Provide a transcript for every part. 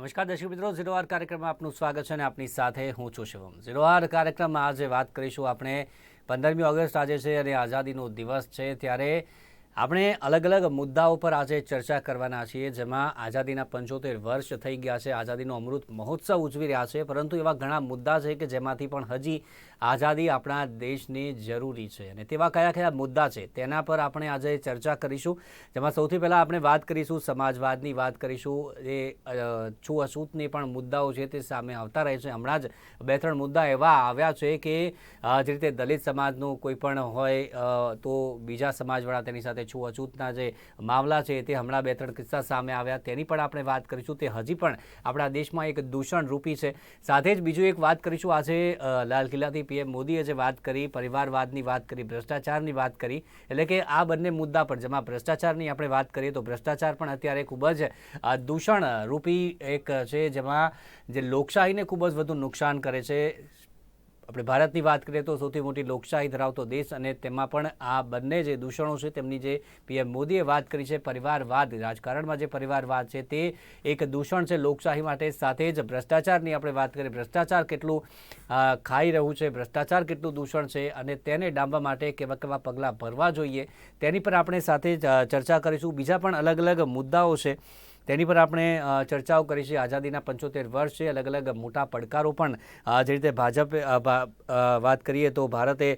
નમસ્કાર દર્શક મિત્રો, ઝીરો આર કાર્યક્રમમાં આપનું સ્વાગત છે અને આપની સાથે હું છું શિવમ। ઝીરો આર કાર્યક્રમમાં આજે વાત કરીશું આપણે 15મી ઓગસ્ટ આજે છે અને આઝાદીનો દિવસ છે, ત્યારે આપણે અલગ અલગ મુદ્દાઓ પર આજે ચર્ચા કરવાના છીએ, જેમાં આઝાદીના 75 વર્ષ થઈ ગયા છે, આઝાદીનો અમૃત મહોત્સવ ઉજવી રહ્યા છે, પરંતુ એવા ઘણા મુદ્દા છે કે જેમાંથી પણ હજી આઝાદી આપણા દેશની જરૂરી છે અને તેવા કયા કયા મુદ્દા છે તેના પર આપણે આજે ચર્ચા કરીશું। જેમાં સૌથી પહેલાં આપણે વાત કરીશું સમાજવાદની, વાત કરીશું એ છૂઅછૂતની પણ મુદ્દાઓ છે તે સામે આવતા રહે છે। હમણાં જ 2-3 મુદ્દા એવા આવ્યા છે કે જે રીતે દલિત સમાજનું કોઈ પણ હોય તો બીજા સમાજવાળા તેની સાથે છૂઅછૂતના જે મામલા છે તે હમણાં 2-3 કિસ્સા સામે આવ્યા, તેની પણ આપણે વાત કરીશું। તે હજી પણ આપણા દેશમાં એક દૂષણરૂપી છે। સાથે જ બીજું એક વાત કરીશું, આજે લાલ કિલ્લાથી પીએમ મોદીએ જે વાત કરી, પરિવારવાદની વાત કરી, ભ્રષ્ટાચારની વાત કરી, એટલે કે આ બંને મુદ્દા પર, જેમાં ભ્રષ્ટાચારની આપણે વાત કરીએ તો ભ્રષ્ટાચાર પણ અત્યારે ખૂબ જ દૂષણરૂપી એક છે, જેમાં જે લોકશાહીને ખૂબ જ વધુ નુકસાન કરે છે। આપણે ભારતની વાત કરીએ તો સૌથી મોટી લોકશાહી ધરાવતો દેશ, અને તેમાં પણ આ બંને જે દૂષણો છે તેમની જે પીએમ મોદીએ વાત કરી છે, પરિવારવાદ, રાજકારણમાં જે પરિવારવાદ છે તે એક દૂષણ છે લોકશાહી માટે। સાથે જ ભ્રષ્ટાચારની આપણે વાત કરીએ, ભ્રષ્ટાચાર કેટલું ખાઈ રહ્યું છે, ભ્રષ્ટાચાર કેટલું દૂષણ છે અને તેને ડામવા માટે કેવા કેવા પગલાં ભરવા જોઈએ તેની પર આપણે સાથે ચર્ચા કરીશું। બીજા પણ અલગ અલગ મુદ્દાઓ છે તેની પર આપણે ચર્ચાઓ કરીશું। આઝાદીના 75 વર્ષ છે, અલગ અલગ મોટા પડકારો પણ જે રીતે ભાજપે વાત કરીએ તો ભારતે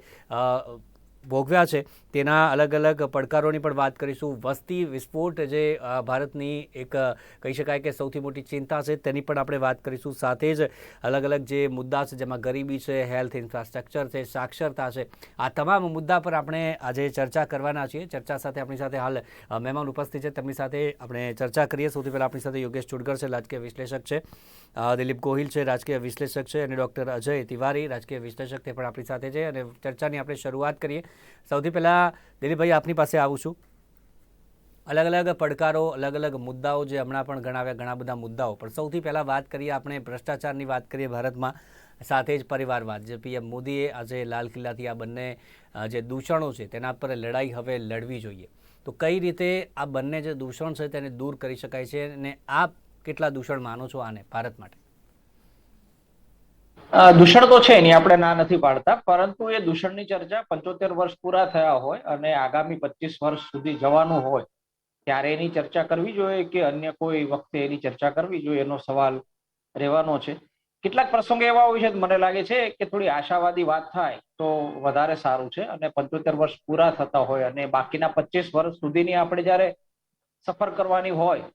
ભોગવ્યા છે તેના અલગ અલગ પડકારોની પણ વાત કરીશું। વસ્તી વિસ્ફોટ જે ભારતની એક કહી શકાય કે સૌથી મોટી ચિંતા છે તેની પણ આપણે વાત કરીશું। સાથે જ અલગ અલગ જે મુદ્દા છે, જેમાં ગરીબી છે, હેલ્થ ઇન્ફ્રાસ્ટ્રક્ચર છે, સાક્ષરતા છે, આ તમામ મુદ્દા પર આપણે આજે ચર્ચા કરવાના છીએ। ચર્ચા સાથે આપણી સાથે હાલ મહેમાન ઉપસ્થિત છે, તેમની સાથે આપણે ચર્ચા કરીએ। સૌથી પહેલાં આપણી સાથે યોગેશ ચુડગર છે, રાજકીય વિશ્લેષક છે, દિલીપ ગોહિલ છે, રાજકીય વિશ્લેષક છે, અને ડૉક્ટર અજય તિવારી, રાજકીય વિશ્લેષક, તે પણ આપણી સાથે છે અને ચર્ચાની આપણે શરૂઆત કરીએ। સૌથી પહેલાં દિલીપભાઈ આપની પાસે આવું છું। અલગ અલગ પડકારો, અલગ અલગ મુદ્દાઓ જે હમણાં પણ ગણાવ્યા, ઘણા બધા મુદ્દાઓ, પણ સૌથી પહેલાં વાત કરીએ આપણે ભ્રષ્ટાચારની વાત કરીએ ભારતમાં, સાથે જ પરિવારવાદ, જે પીએમ મોદીએ આજે લાલ કિલ્લાથી આ બંને જે દૂષણો છે તેના પર લડાઈ હવે લડવી જોઈએ, તો કઈ રીતે આ બંને જે દૂષણ છે તેને દૂર કરી શકાય છે અને આપ કેટલા દૂષણ માનો છો આને ભારત માટે? દૂષણ તો છે એની આપણે ના નથી પાડતા, પરંતુ એ દૂષણની ચર્ચા 75 વર્ષ પૂરા થયા હોય અને આગામી 25 વર્ષ સુધી જવાનું હોય ત્યારે એની ચર્ચા કરવી જોઈએ કે અન્ય કોઈ વખતે એની ચર્ચા કરવી જોઈએ, એનો સવાલ રહેવાનો છે। કેટલાક પ્રસંગો એવા હોય છે, મને લાગે છે કે થોડી આશાવાદી વાત થાય તો વધારે સારું છે, અને 75 વર્ષ પૂરા થતા હોય અને બાકીના 25 વર્ષ સુધીની આપણે જ્યારે સફર કરવાની હોય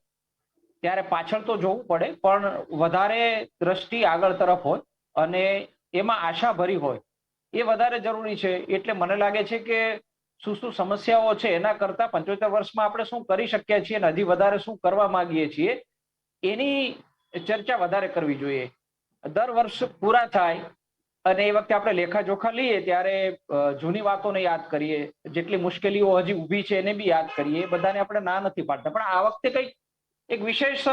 ત્યારે પાછળ તો જોવું પડે, પણ વધારે દ્રષ્ટિ આગળ તરફ હોય અને એમાં આશા ભરી હોય એ વધારે જરૂરી છે। એટલે મને લાગે છે કે શું શું સમસ્યાઓ છે એના કરતા 75 વર્ષમાં આપણે શું કરી શકીએ છીએ અને હજી વધારે શું કરવા માંગીએ છીએ એની ચર્ચા વધારે કરવી જોઈએ। દર વર્ષ પૂરા થાય અને એ વખતે આપણે લેખાજોખા લઈએ ત્યારે જૂની વાતોને યાદ કરીએ, જેટલી મુશ્કેલીઓ હજી ઊભી છે એને બી યાદ કરીએ, એ બધાને આપણે ના નથી પાડતા, પણ આ વખતે કંઈક એક વિશેષ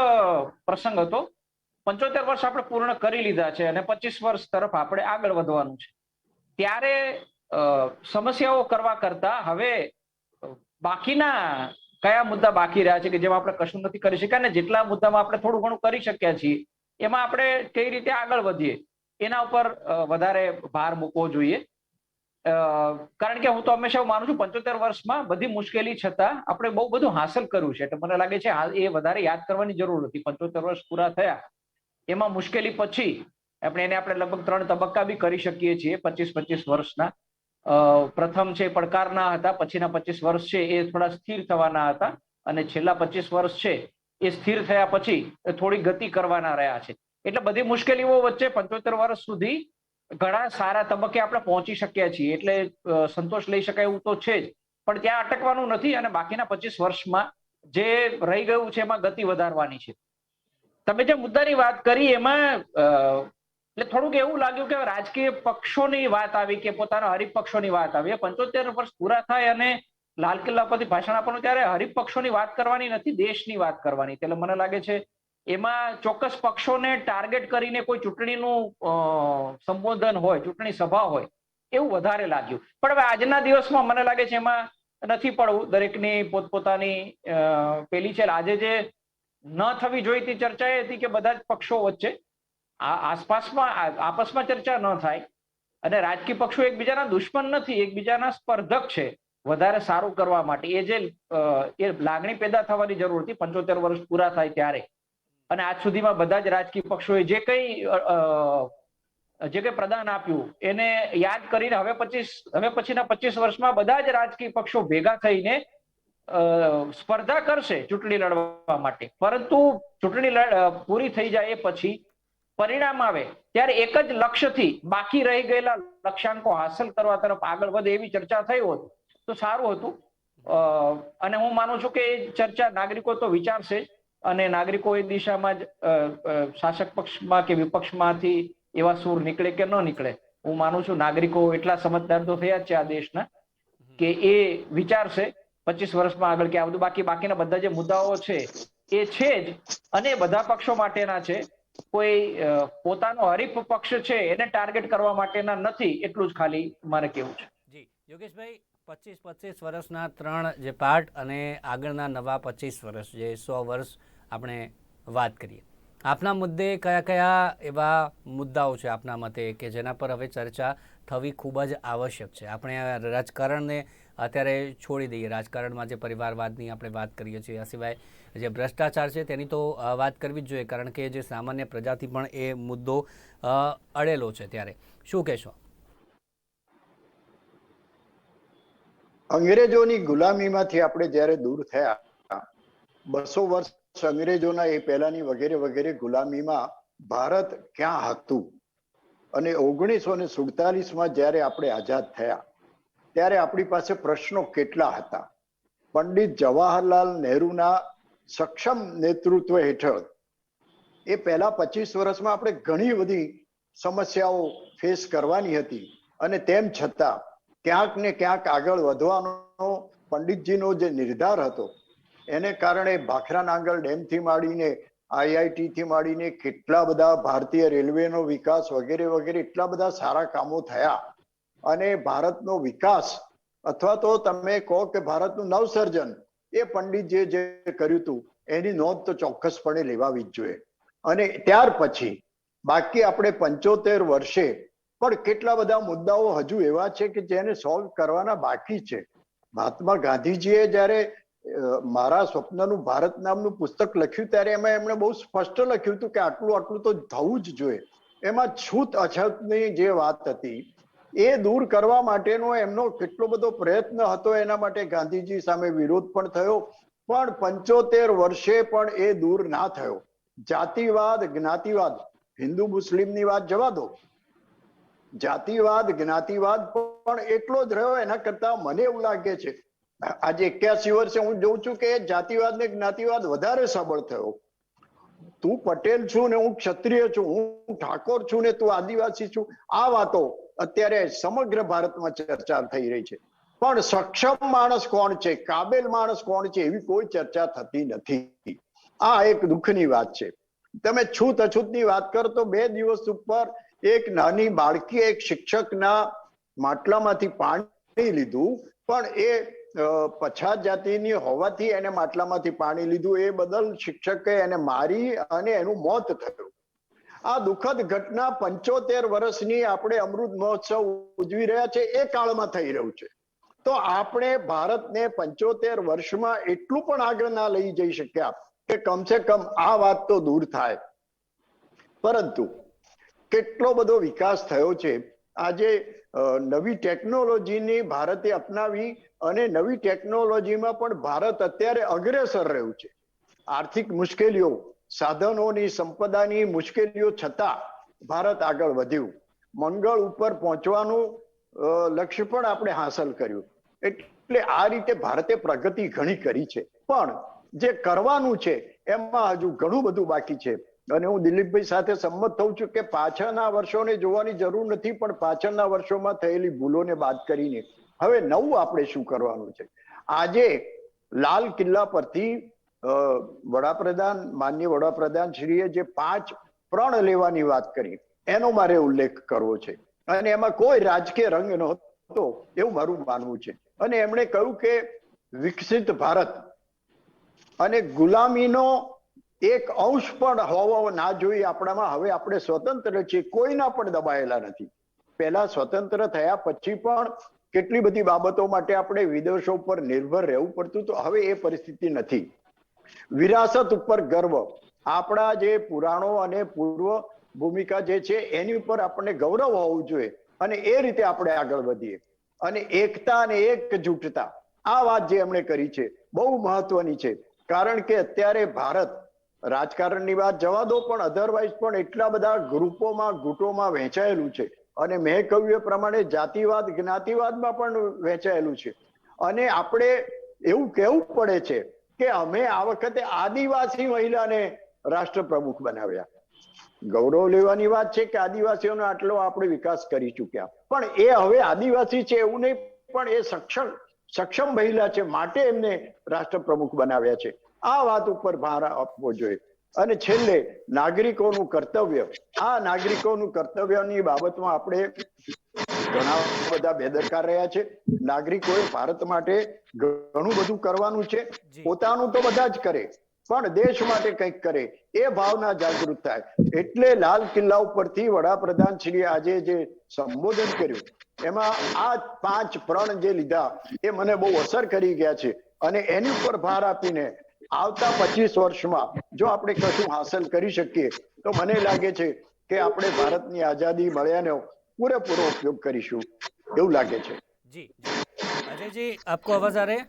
પ્રસંગ હતો। 75 વર્ષ આપણે પૂર્ણ કરી લીધા છે અને 25 વર્ષ તરફ આપણે આગળ વધવાનું છે, ત્યારે સમસ્યાઓ કરવા કરતા હવે બાકીના કયા મુદ્દા બાકી રહ્યા છે કે જેમાં આપણે કશું નથી કરી શક્યા, અને જેટલા મુદ્દામાં આપણે થોડું ઘણું કરી શક્યા છીએ એમાં આપણે કઈ રીતે આગળ વધીએ એના ઉપર વધારે ભાર મૂકવો જોઈએ। કારણ કે હું તો હંમેશા એવું માનું છું 75 વર્ષમાં બધી મુશ્કેલી છતાં આપણે બહુ બધું હાંસલ કર્યું છે, એટલે મને લાગે છે એ વધારે યાદ કરવાની જરૂર નથી। 75 વર્ષ પૂરા થયા એમાં મુશ્કેલી પછી આપણે લગભગ 3 તબક્કા બી કરી શકીએ છીએ 25-25 વર્ષના। પ્રથમ છે પડકારના હતા, પછીના 25 વર્ષ છે એ થોડા સ્થિર થવાના હતા, અને છેલ્લા 25 વર્ષ છે એ સ્થિર થયા પછી થોડી ગતિ કરવાના રહ્યા છે। એટલે બધી મુશ્કેલીઓ વચ્ચે 75 વર્ષ સુધી ઘણા સારા તબક્કે આપણે પહોંચી શક્યા છીએ, એટલે સંતોષ લઈ શકાય એવું તો છે જ, પણ ત્યાં અટકવાનું નથી અને બાકીના 25 વર્ષમાં જે રહી ગયું છે એમાં ગતિ વધારવાની છે। તમે જે મુદ્દાની વાત કરી એમાં એટલે થોડુંક એવું લાગ્યું કે રાજકીય પક્ષોની વાત આવી કે પોતાના હરિપક્ષોની વાત આવી। 75 વર્ષ પૂરા થાય અને લાલ કિલ્લા પરથી ભાષણ આપવાનું, ત્યારે હરિપક્ષોની વાત કરવાની નથી, દેશની વાત કરવાની। એટલે મને લાગે છે એમાં ચોક્કસ પક્ષોને ટાર્ગેટ કરીને કોઈ ચૂંટણીનું સંબોધન હોય, ચૂંટણી સભા હોય એવું વધારે લાગ્યું, પણ હવે આજના દિવસમાં મને લાગે છે એમાં નથી પડવું, દરેકની પોતપોતાની પેલી છે। આજે જે ન થવી જોઈતી ચર્ચા એ હતી કે બધા જ પક્ષો વચ્ચે આપસમાં ચર્ચા ન થાય, અને રાજકીય પક્ષો એકબીજાના દુશ્મન નથી, એકબીજાના સ્પર્ધક છે વધારે સારું કરવા માટે. એ લાગણી પેદા થવાની જરૂર હતી 75 વર્ષ પૂરા થાય ત્યારે. અને આજ સુધીમાં બધા જ રાજકીય પક્ષોએ જે કંઈ પ્રદાન આપ્યું એને યાદ કરીને હવે પછીના 25 વર્ષમાં બધા જ રાજકીય પક્ષો ભેગા થઈને સ્પર્ધા કરશે ચૂંટણી લડવા માટે. પરંતુ ચૂંટણી પૂરી થઈ જાય એ પછી પરિણામ આવે ત્યારે એક જ લક્ષ્યથી બાકી રહી ગયેલા લક્ષ્યાંકો હાંસલ કરવા તરફ આગળ વધે એવી ચર્ચા થઈ હોત તો સારું હતું. અને હું માનું છું કે એ ચર્ચા નાગરિકો તો વિચારશે જ, અને નાગરિકો એ દિશામાં જ શાસક પક્ષમાં કે વિપક્ષમાંથી એવા સૂર નીકળે કે ન નીકળે, હું માનું છું નાગરિકો એટલા સમજદાર તો થયા જ છે આ દેશના કે એ વિચારશે 25 વર્ષમાં આગળ કે આ બધું. બાકીના બધા જે મુદ્દાઓ છે એ છે જ, અને બધા પક્ષો માટેના છે. કોઈ પોતાનો હરીફ પક્ષ છે એને ટાર્ગેટ કરવા માટેના નથી, એટલું જ ખાલી મારે કેવું છે. જી યોગેશભાઈ, 25 વર્ષના 3 જે પાર્ટ અને આગળના નવા 25 વર્ષ જે 100 વર્ષ આપણે વાત કરીએ, આપના મુદ્દે કયા કયા એવા મુદ્દાઓ છે આપના મતે કે જેના પર હવે ચર્ચા થવી ખૂબ જ આવશ્યક છે? આપણે રાજકારણને અત્યારે છોડી દઈએ, રાજકારણમાં જે પરિવારવાદની આપણે વાત કરીએ છીએ, આ સિવાય જે ભ્રષ્ટાચાર છે તેની તો વાત કરવી જ જોઈએ, કારણ કે જે સામાન્ય પ્રજાથી પણ એ મુદ્દો અડેલો છે. ત્યારે શું કહેશો? અંગ્રેજોની ગુલામીમાંથી આપણે જ્યારે દૂર થયા, 200 વર્ષ અંગ્રેજોના એ પહેલાની વગેરે વગેરે ગુલામીમાં ભારત ક્યાં હતું, અને 1947માં જ્યારે આપણે આઝાદ થયા ત્યારે આપણી પાસે પ્રશ્નો કેટલા હતા. પંડિત જવાહરલાલ નહેરુના સક્ષમ નેતૃત્વ હેઠળ એ પહેલા 25 વર્ષમાં આપણે ઘણી બધી સમસ્યાઓ ફેસ કરવાની હતી, અને તેમ છતાં ક્યાંક ને ક્યાંક આગળ વધવાનો પંડિતજીનો જે નિર્ધાર હતો એને કારણે ભાખરા નાંગલ ડેમથી માંડીને IIT માંડીને કેટલા બધા ભારતીય રેલવેનો વિકાસ વગેરે વગેરે એટલા બધા સારા કામો થયા, અને ભારતનો વિકાસ અથવા તો તમે કહો કે ભારતનું નવસર્જન એ પંડિતજીએ જે કર્યું હતું એની નોંધ તો ચોક્કસપણે લેવાવી જ જોઈએ. અને ત્યાર પછી બાકી આપણે 75 વર્ષે પણ કેટલા બધા મુદ્દાઓ હજુ એવા છે કે જેને સોલ્વ કરવાના બાકી છે. મહાત્મા ગાંધીજીએ જ્યારે મારા સ્વપ્નનું ભારત નામનું પુસ્તક લખ્યું ત્યારે એમાં એમણે બહુ સ્પષ્ટ લખ્યું હતું કે આટલું આટલું તો થવું જ જોઈએ. એમાં છૂત અછતની જે વાત હતી એ દૂર કરવા માટેનો એમનો કેટલો બધો પ્રયત્ન હતો. એના માટે ગાંધીજી સામે વિરોધ પણ થયો, પણ 75 વર્ષે પણ એ દૂર ના થયો. જાતિવાદ જ્ઞાતિવાદ, હિન્દુ મુસ્લિમની વાત જવા દો, જાતિવાદ જ્ઞાતિવાદ પણ એટલો જ રહ્યો. એના કરતા મને એવું લાગે છે આજે 81 વર્ષે હું જોઉં છું કે જાતિવાદ ને જ્ઞાતિવાદ વધારે સબળ થયો. તું પટેલ છું ને હું ક્ષત્રિય છું, હું ઠાકોર છું ને તું આદિવાસી છું, આ વાતો અત્યારે સમગ્ર ભારતમાં ચર્ચા થઈ રહી છે. પણ સક્ષમ માણસ કોણ છે, કાબેલ માણસ કોણ છે, એવી કોઈ ચર્ચા થતી નથી. આ એક દુઃખની વાત છે. તમે છૂત અછૂતની વાત કરો તો 2 દિવસ ઉપર એક નાની બાળકીએ એક શિક્ષકના માટલામાંથી પાણી લીધું, પણ એ પછાત જાતિની હોવાથી એને માટલામાંથી પાણી લીધું એ બદલ શિક્ષકે એને મારી અને એનું મોત થયું. આ દુઃખદ ઘટના 75 વર્ષની આપણે અમૃત મહોત્સવ ઉજવી રહ્યા છે એ કાળમાં થઈ રહ્યું છે. તો આપણે ભારતને 75 વર્ષમાં એટલું પણ આગળ ના લઈ જઈ શક્યા કે કમસે કમ આ વાત તો દૂર થાય. પરંતુ કેટલો બધો વિકાસ થયો છે. આજે નવી ટેકનોલોજીની ભારતે અપનાવી અને નવી ટેકનોલોજીમાં પણ ભારત અત્યારે અગ્રેસર રહ્યું છે. આર્થિક મુશ્કેલીઓ, સાધનોની સંપદાની મુશ્કેલીઓ છતાં ભારત આગળ વધ્યું. મંગળ ઉપર પહોંચવાનું લક્ષ્ય પણ આપણે હાંસલ કર્યું. એટલે આ રીતે ભારતે પ્રગતિ ઘણી કરી છે, પણ જે કરવાનું છે એમાં હજુ ઘણું બધું બાકી છે. અને હું દિલીપભાઈ સાથે સંમત થઉં છું કે પાછળના વર્ષોને જોવાની જરૂર નથી, પણ પાછળના વર્ષોમાં થયેલી ભૂલોને બાદ કરીને હવે નવું આપણે શું કરવાનું છે. આજે લાલ કિલ્લા પરથી માનનીય વડાપ્રધાન શ્રીએ જે 5 પ્રણ લેવાની વાત કરી એનો મારે ઉલ્લેખ કરવો છે, અને એમાં કોઈ રાજકીય રંગ નહોતો એવું મારું માનવું છે. અને એમણે કહ્યું કે વિકસિત ભારત અને ગુલામીનો એક અંશ પણ હોવો ના જોઈએ આપણામાં. હવે આપણે સ્વતંત્ર છીએ, કોઈના પણ દબાયેલા નથી. પહેલા સ્વતંત્ર થયા પછી પણ કેટલી બધી બાબતો માટે આપણે વિદેશો પર નિર્ભર રહેવું પડતું, તો હવે એ પરિસ્થિતિ નથી. વિરાસત ઉપર ગર્વ, આપણા જે પુરાણો અને પૂર્વ ભૂમિકા જે છે એની ઉપર આપણને ગૌરવ હોવું જોઈએ અને એ રીતે આપણે આગળ વધીએ. અને એકતા અને એકજૂટતા, આ વાત જે એમણે કરી છે બહુ મહત્વની છે. કારણ કે અત્યારે ભારત રાજકારણની વાત જવા દો, પણ અધરવાઇઝ પણ એટલા બધા ગ્રુપોમાં ગુટોમાં વહેંચાયેલું છે. અને મેં કહ્યું એ પ્રમાણે જાતિવાદ જ્ઞાતિવાદમાં પણ વહેંચાયેલું છે. અને આપણે એવું કહેવું પડે છે કે અમે આ વખતે આદિવાસી મહિલાને રાષ્ટ્રપ્રમુખ બનાવ્યા. ગૌરવ લેવાની વાત છે કે આદિવાસીઓનો આટલો આપણે વિકાસ કરી ચૂક્યા, પણ એ હવે આદિવાસી છે એવું નહીં, પણ એ સક્ષમ મહિલા છે, માટે એમને રાષ્ટ્રપ્રમુખ બનાવ્યા છે. આ વાત ઉપર ભાર આપવો જોઈએ. અને છેલ્લે નાગરિકોનું કર્તવ્ય, આ નાગરિકોનું કર્તવ્યની બાબતમાં આપણે ઘણા બધા બેદરકાર રહ્યા છે. નાગરિકોએ ભારત માટે ઘણું બધું કરવાનું છે. પોતાનું તો બધા જ કરે, પણ દેશ માટે કંઈક કરે, એ ભાવના જાગૃત થાય. એટલે લાલ કિલ્લા ઉપરથી વડાપ્રધાન શ્રી આજે જે સંબોધન કર્યું એમાં આ 5 પ્રણ જે લીધા એ મને બહુ અસર કરી ગયા છે. અને એની ઉપર ભાર આપીને આવતા 25 વર્ષમાં જો આપણે કશું હાંસલ કરી શકીએ તો મને લાગે છે કે આપણે ભારતની આઝાદી મળ્યાનો પૂરેપૂરો ઉપયોગ કરીશું એવું લાગે છે. जी जी अजय जी, आपको आवाज आ रही है?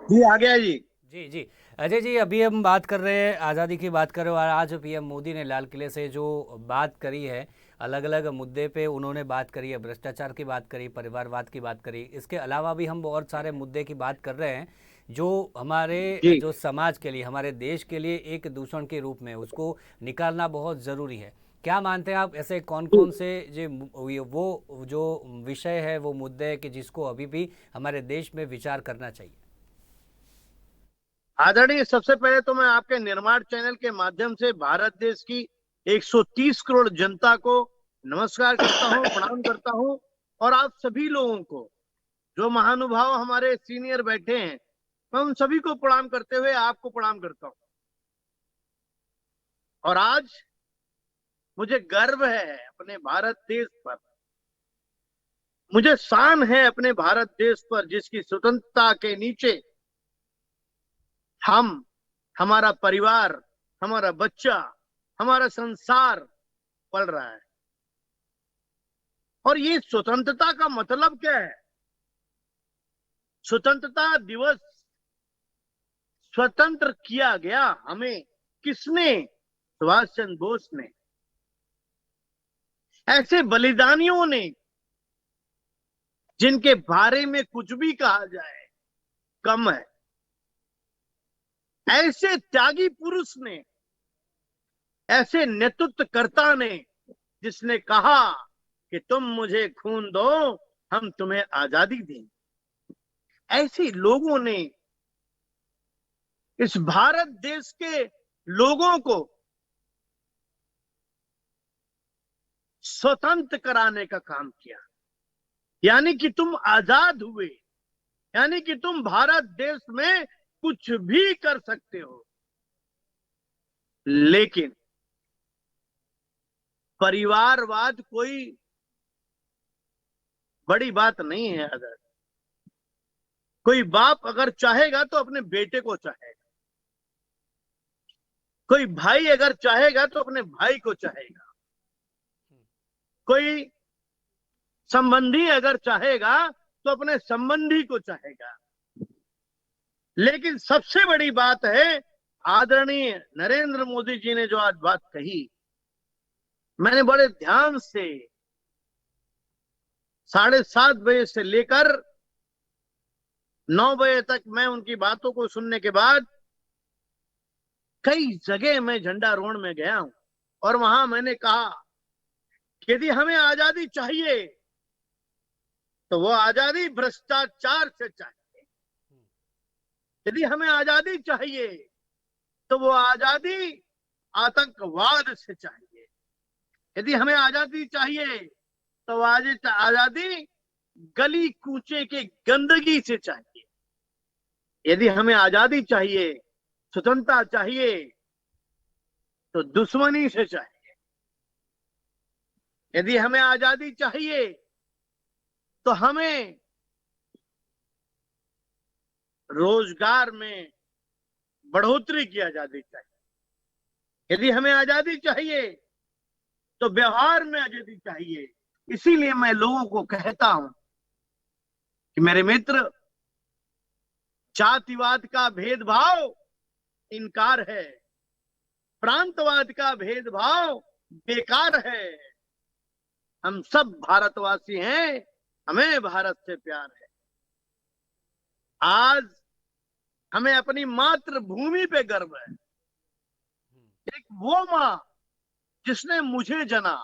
जी आ गया जी। जी जी अजय जी, अभी हम बात कर रहे हैं, आज़ादी की बात कर रहे हैं, और आज पीएम मोदी ने लाल किले से जो बात करी है, अलग अलग मुद्दे पे उन्होंने बात करी है, भ्रष्टाचार की बात करी, परिवारवाद की बात करी, इसके अलावा भी हम बहुत सारे मुद्दे की बात कर रहे हैं जो हमारे जो समाज के लिए, हमारे देश के लिए एक दूषण के रूप में उसको निकालना बहुत ज़रूरी है। क्या मानते हैं आप, ऐसे कौन कौन से वो जो विषय है, वो मुद्दे है कि जिसको अभी भी हमारे देश में विचार करना चाहिए? आदरणीय, सबसे पहले तो मैं आपके निर्माण चैनल के माध्यम से भारत देश की 130 करोड़ जनता को नमस्कार करता हूं, प्रणाम करता हूं, और आप सभी लोगों को, जो महानुभाव हमारे सीनियर बैठे हैं, मैं उन सभी को प्रणाम करते हुए आपको प्रणाम करता हूं। और आज मुझे गर्व है अपने भारत देश पर, मुझे शान है अपने भारत देश पर, जिसकी स्वतंत्रता के नीचे हम, हमारा परिवार, हमारा बच्चा, हमारा संसार पल रहा है। और ये स्वतंत्रता का मतलब क्या है? स्वतंत्रता दिवस स्वतंत्र किया गया हमें किसने? सुभाष चंद्र बोस ने। ऐसे बलिदानियों ने जिनके बारे में कुछ भी कहा जाए कम है। ऐसे त्यागी पुरुष ने, ऐसे नेतृत्वकर्ता ने, जिसने कहा कि तुम मुझे खून दो, हम तुम्हें आजादी देंगे। ऐसे लोगों ने इस भारत देश के लोगों को स्वतंत्र कराने का काम किया। यानी कि तुम आजाद हुए, यानी कि तुम भारत देश में कुछ भी कर सकते हो। लेकिन परिवारवाद कोई बड़ी बात नहीं है। अगर कोई बाप अगर चाहेगा तो अपने बेटे को चाहेगा, कोई भाई अगर चाहेगा तो अपने भाई को चाहेगा, कोई संबंधी अगर चाहेगा तो अपने संबंधी को चाहेगा। लेकिन सबसे बड़ी बात है, आदरणीय नरेंद्र मोदी जी ने जो आज बात कही, मैंने बड़े ध्यान से 7:30 बजे से लेकर 9 बजे तक मैं उनकी बातों को सुनने के बाद कई जगह मैं झंडारोहण में गया हूं, और वहां मैंने कहा कि यदि हमें आजादी चाहिए तो वो आजादी भ्रष्टाचार से चाहिए। यदि हमें आजादी चाहिए तो वो आजादी आतंकवाद से चाहिए। यदि हमें आजादी चाहिए तो आजादी गली कूचे के गंदगी से चाहिए। यदि हमें आजादी चाहिए स्वतंत्रता चाहिए तो दुश्मनी से चाहिए। यदि हमें आजादी चाहिए तो हमें रोजगार में बढ़ोतरी की आजादी चाहिए। यदि हमें आजादी चाहिए तो व्यवहार में आजादी चाहिए। इसीलिए मैं लोगों को कहता हूं कि मेरे मित्र, जातिवाद का भेदभाव इनकार है, प्रांतवाद का भेदभाव बेकार है। हम सब भारतवासी हैं, हमें भारत से प्यार है। आज हमें अपनी मातृभूमि पे गर्व है। एक वो माँ जिसने मुझे जना,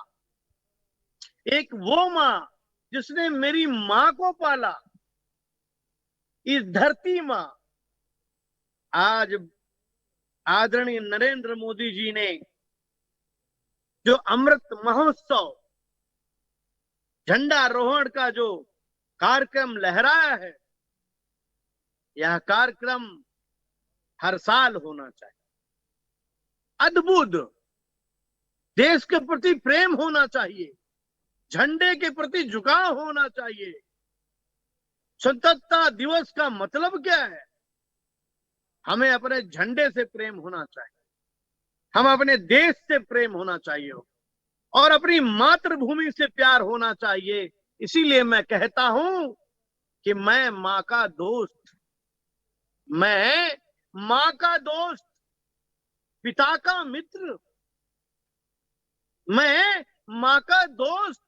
एक वो माँ जिसने मेरी माँ को पाला, इस धरती माँ आज आदरणीय नरेंद्र मोदी जी ने जो अमृत महोत्सव झंडारोहण का जो कार्यक्रम लहराया है, यह कार्यक्रम हर साल होना चाहिए। अद्भुत, देश के प्रति प्रेम होना चाहिए, झंडे के प्रति झुकाव होना चाहिए। स्वतंत्रता दिवस का मतलब क्या है? हमें अपने झंडे से प्रेम होना चाहिए, हम अपने देश से प्रेम होना चाहिए और अपनी मातृभूमि से प्यार होना चाहिए। इसीलिए मैं कहता हूं कि मैं माँ का दोस्त, मैं माँ का दोस्त, पिता का मित्र, मैं माँ का दोस्त,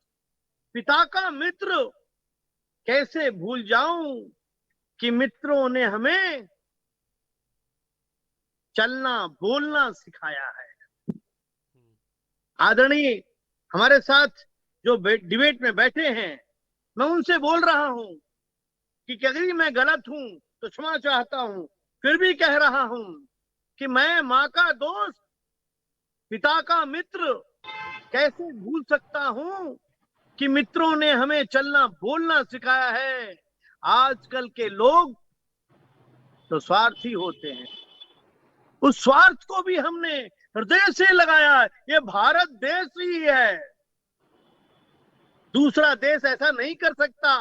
पिता का मित्र कैसे भूल जाऊं कि मित्रों ने हमें चलना बोलना सिखाया है। आदरणीय हमारे साथ जो डिबेट में बैठे हैं, मैं उनसे बोल रहा हूं कि अगर मैं गलत हूं तो क्षमा चाहता हूं, फिर भी कह रहा हूं कि मैं माँ का दोस्त, पिता का मित्र कैसे भूल सकता हूं कि मित्रों ने हमें चलना बोलना सिखाया है। आजकल के लोग तो स्वार्थी होते हैं, उस स्वार्थ को भी हमने हृदय से लगाया है। ये भारत देश ही है, दूसरा देश ऐसा नहीं कर सकता।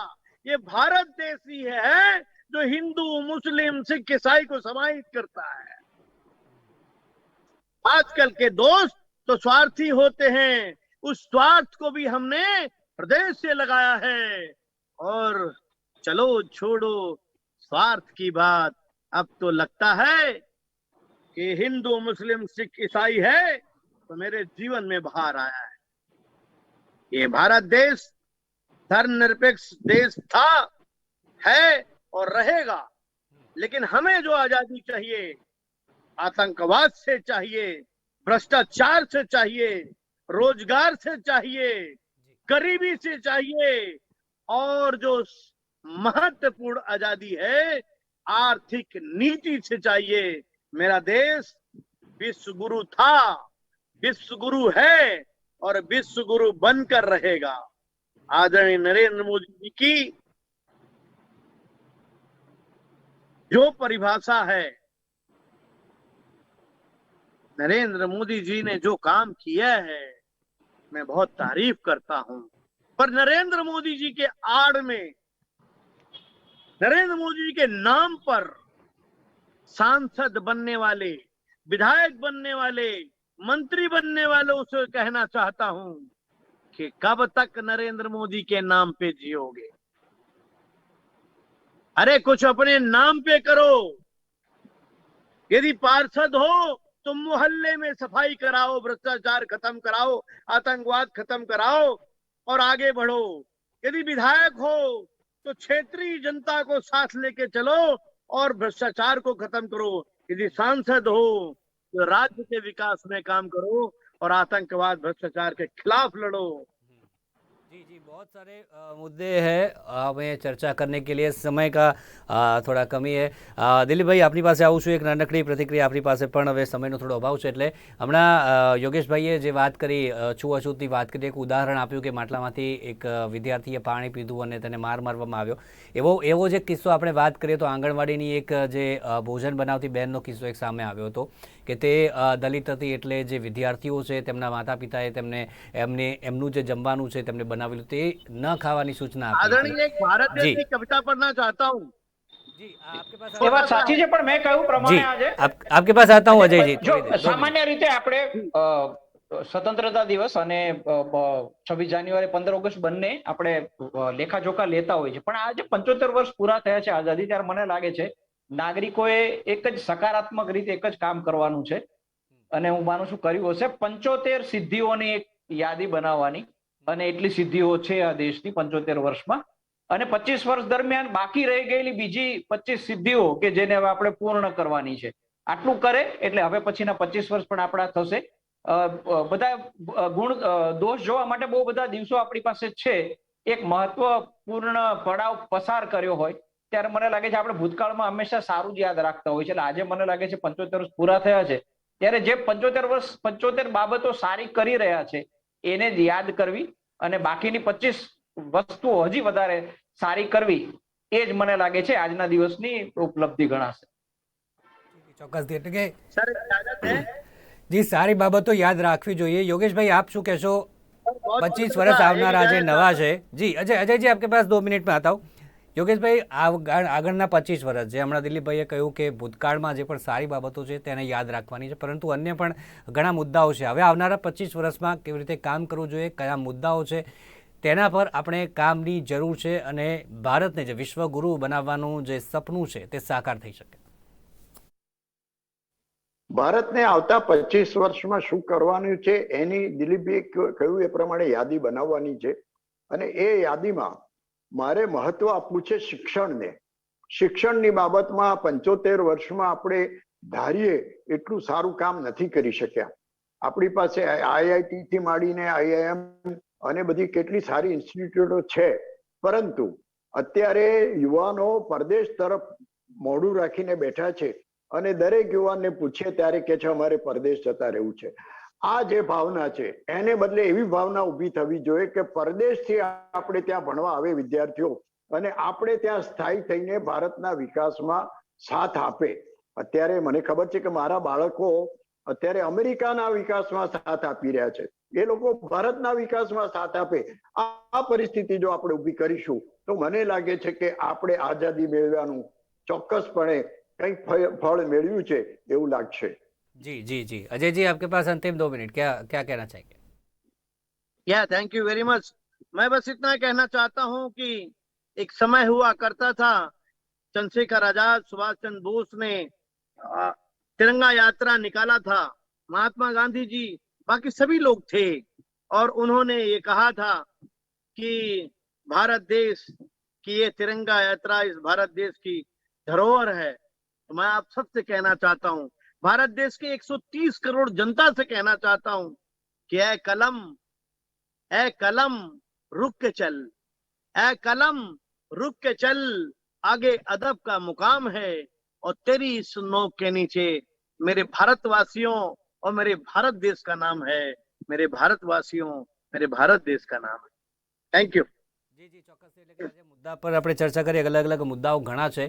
ये भारत देश ही है जो हिंदू, मुस्लिम, सिख, ईसाई को समाहित करता है। आजकल के दोस्त तो स्वार्थी होते हैं, उस स्वार्थ को भी हमने हृदय से लगाया है। और चलो छोड़ो स्वार्थ की बात, अब तो लगता है कि हिंदू, मुस्लिम, सिख, ईसाई है तो मेरे जीवन में बाहर आया है। ये भारत देश धर्मनिरपेक्ष देश था, है और रहेगा। लेकिन हमें जो आजादी चाहिए, आतंकवाद से चाहिए, भ्रष्टाचार से चाहिए, रोजगार से चाहिए, गरीबी से चाहिए, और जो महत्वपूर्ण आजादी है आर्थिक नीति से चाहिए। मेरा देश विश्व गुरु था, विश्व गुरु है और विश्व गुरु बनकर रहेगा। आदरणीय नरेंद्र मोदी जी की जो परिभाषा है, नरेंद्र मोदी जी ने जो काम किया है, मैं बहुत तारीफ करता हूं। पर नरेंद्र मोदी जी के आड़ में, नरेंद्र मोदी जी के नाम पर सांसद बनने वाले, विधायक बनने वाले, मंत्री बनने वालों से कहना चाहता हूं कि कब तक नरेंद्र मोदी के नाम पे जियोगे? अरे कुछ अपने नाम पे करो। यदि पार्षद हो तो मोहल्ले में सफाई कराओ, भ्रष्टाचार खत्म कराओ, आतंकवाद खत्म कराओ और आगे बढ़ो। यदि विधायक हो तो क्षेत्रीय जनता को साथ लेके चलो और भ्रष्टाचार को खत्म करो। यदि सांसद हो तो राज्य के विकास में काम करो और आतंकवाद भ्रष्टाचार के खिलाफ लड़ो। जी, बहुत सारे मुद्दे हैं हमें चर्चा करने के लिए समय का થોડા કમી છે દિલીપભાઈ આપની પાસે આવું છું એક નાનકડી પ્રતિક્રિયા આપની પાસે પણ હવે સમયનો થોડો અભાવ છે એટલે હમણાં યોગેશભાઈએ જે વાત કરી છૂઅછૂતની વાત કરી એક ઉદાહરણ આપ્યું કે માટલામાંથી એક વિદ્યાર્થીએ પાણી પીધું અને તેને માર મારવામાં આવ્યો એવો જે કિસ્સો આપણે વાત કરીએ તો આંગણવાડીની એક જે ભોજન બનાવતી બહેનનો કિસ્સો એક સામે આવ્યો હતો કે તે દલિત હતી એટલે જે વિદ્યાર્થીઓ છે તેમના માતા પિતાએ એમનું જે જમવાનું છે તેમને બનાવેલું તે ન ખાવાની સૂચના આપી आदरणीय एक भारत देश जी। की कविता पढ़ना चाहता हूँ। જી આપકે પાસ એ વાત સાચી છે, પણ મેં કહ્યું જી પ્રમાણે આજે આપકે પાસ आता हूँ अजय जी જો थोड़ी देर, 2 मिनट। સામાન્ય રીતે આપણે સ્વતંત્રતા દિવસ અને 26 જાન્યુઆરી 15 ઓગસ્ટ બંને આપણે લેખાજોખા લેતા હોય છે, પણ આજે 75 વર્ષ પૂરા થયા છે આઝાદી, ત્યારે મને લાગે છે નાગરિકોએ એક જ સકારાત્મક રીતે એક જ કામ કરવાનું છે અને હું માનું છું કર્યું હશે. 75 સિદ્ધિઓની એક યાદી બનાવવાની, અને એટલી સિદ્ધિઓ છે આ દેશની 75 વર્ષમાં, અને 25 વર્ષ દરમિયાન બાકી રહી ગયેલી બીજી 25 સિદ્ધિઓ કે જેને હવે આપણે પૂર્ણ કરવાની છે. આટલું કરે એટલે હવે પછીના 25 વર્ષ પણ આપણા થશે. બધા દોષ જોવા માટે બહુ બધા દિવસો આપણી પાસે છે. એક મહત્વપૂર્ણ પડાવ પસાર કર્યો હોય ત્યારે મને લાગે છે આપણે ભૂતકાળમાં હંમેશા સારું જ યાદ રાખતા હોય છે. એટલે આજે મને લાગે છે 75 વર્ષ પૂરા થયા છે ત્યારે જે 75 બાબતો સારી કરી રહ્યા છે એને જ યાદ કરવી અને બાકીની 25 વસ્તુઓ હજી વધારે સારી કરવી, એ જ મને લાગે છે આજના દિવસની ઉપલબ્ધિ ગણાશે. ચોક્કસથી એટલે કે सर इजाजत है। જી સારી બાબતો યાદ રાખવી જોઈએ। યોગેશભાઈ આપ શું કહેશો? बहुत 25 बहुत વર્ષ एक આવનારા જે इजाजत નવા છે જી અજયજી આપકે પાસ 2 મિનિટ में आता हूँ। યોગેશભાઈ આગળના 25 વર્ષ જે હમણાં દિલીપભાઈએ કહ્યું કે ભૂતકાળમાં જે પણ સારી બાબતો છે તેને યાદ રાખવાની છે, પરંતુ અન્ય પણ ઘણા મુદ્દાઓ છે। હવે આવનારા 25 વર્ષમાં કેવી રીતે કામ કરવું જોઈએ, કયા મુદ્દાઓ છે તેના પર આપણે કામની જરૂર છે અને ભારતને જે વિશ્વગુરુ બનાવવાનું જે સપનું છે તે સાકાર થઈ શકે। ભારતને આવતા 25 વર્ષમાં શું કરવાનું છે એની દિલીપભાઈએ કહ્યું એ પ્રમાણે યાદી બનાવવાની છે, અને એ યાદીમાં મારે મહત્વ આપવું છે શિક્ષણને। શિક્ષણની બાબતમાં 75 વર્ષમાં આપણે ધારીએ એટલું સારું કામ નથી કરી શક્યા। આપણી પાસે આઈઆઈટી થી માંડીને આઈઆઈએમ અને બધી કેટલી સારી ઇન્સ્ટિટ્યૂટો છે, પરંતુ અત્યારે યુવાનો પરદેશ તરફ મોઢું રાખીને બેઠા છે અને દરેક યુવાનને પૂછીએ ત્યારે કે છે અમારે પરદેશ જતા રહેવું છે। આ જે ભાવના છે એને બદલે એવી ભાવના ઊભી થવી જોઈએ કે પરદેશથી આપણે ત્યાં ભણવા આવે વિદ્યાર્થીઓ અને આપણે ત્યાં સ્થાયી થઈને ભારતના વિકાસમાં સાથ આપે। અત્યારે મને ખબર છે કે મારા બાળકો અત્યારે અમેરિકાના વિકાસમાં સાથ આપી રહ્યા છે, એ લોકો ભારતના વિકાસમાં સાથ આપે। આ પરિસ્થિતિ જો આપણે ઊભી કરીશું તો મને લાગે છે કે આપણે આઝાદી મેળવવાનું ચોક્કસપણે કંઈક ફળ મેળવ્યું છે એવું લાગશે। जी अजय जी आपके पास अंतिम 2 मिनट, क्या क्या कहना चाहेंगे? या थैंक यू वेरी मच। मैं बस इतना कहना चाहता हूं कि एक समय हुआ करता था, चंद्रशेखर आजाद, सुभाष चंद्र बोस ने तिरंगा यात्रा निकाला था, महात्मा गांधी जी, बाकी सभी लोग थे, और उन्होंने ये कहा था कि भारत देश की ये तिरंगा यात्रा इस भारत देश की धरोहर है। तो मैं आप सबसे कहना चाहता हूं, भारत देश के 130 करोड़ जनता से कहना चाहता हूं कि ऐ कलम रुक के चल, ऐ कलम रुक के चल, आगे अदब का मुकाम है, और तेरी इस नोक के नीचे मेरे भारतवासियों और मेरे भारत देश का नाम है, मेरे भारतवासियों, मेरे भारत देश का नाम है। Thank you. જી ચોક્કસ એટલે કે આજે મુદ્દા પર આપણે ચર્ચા કરી, અલગ મુદ્દાઓ ઘણા છે,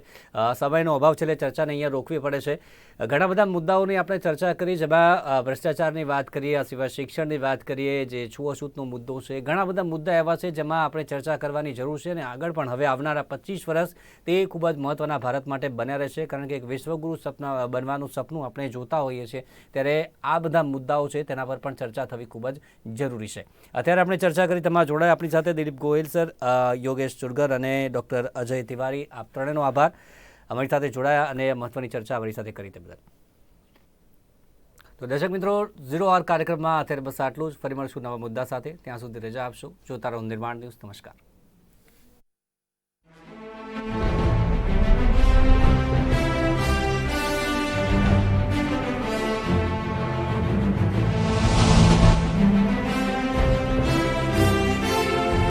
સમયનો અભાવ છે એટલે ચર્ચાને અહીંયા રોકવી પડે છે। ઘણા બધા મુદ્દાઓની આપણે ચર્ચા કરી, જેમાં ભ્રષ્ટાચારની વાત કરીએ, આ સિવાય શિક્ષણની વાત કરીએ, જે છૂઅછૂતનો મુદ્દો છે, ઘણા બધા મુદ્દા એવા છે જેમાં આપણે ચર્ચા કરવાની જરૂર છે અને આગળ પણ હવે આવનારા 25 વર્ષ તે ખૂબ જ મહત્ત્વના ભારત માટે બન્યા રહેશે, કારણ કે એક વિશ્વગુરુ બનવાનું સપનું આપણે જોતા હોઈએ છીએ ત્યારે આ બધા મુદ્દાઓ છે તેના પર પણ ચર્ચા થવી ખૂબ જ જરૂરી છે। અત્યારે આપણે ચર્ચા કરી, તમારા જોડાયા આપણી સાથે દિલીપ ગોહિલ સર, યોગેશ ચુરગર અને ડૉક્ટર અજય તિવારી, આપ ત્રણેયનો આભાર અમારી સાથે જોડાયા અને મહત્વની ચર્ચા અમારી સાથે કરી તે બદલ। તો દર્શક મિત્રો, 0 હોર કાર્યક્રમમાં અત્યારે બસ આટલું જ। ફરી મળશું નવા મુદ્દા સાથે, ત્યાં સુધી રજા આપશો। જોતા રહો નિર્માણ ન્યૂઝ। નમસ્કાર।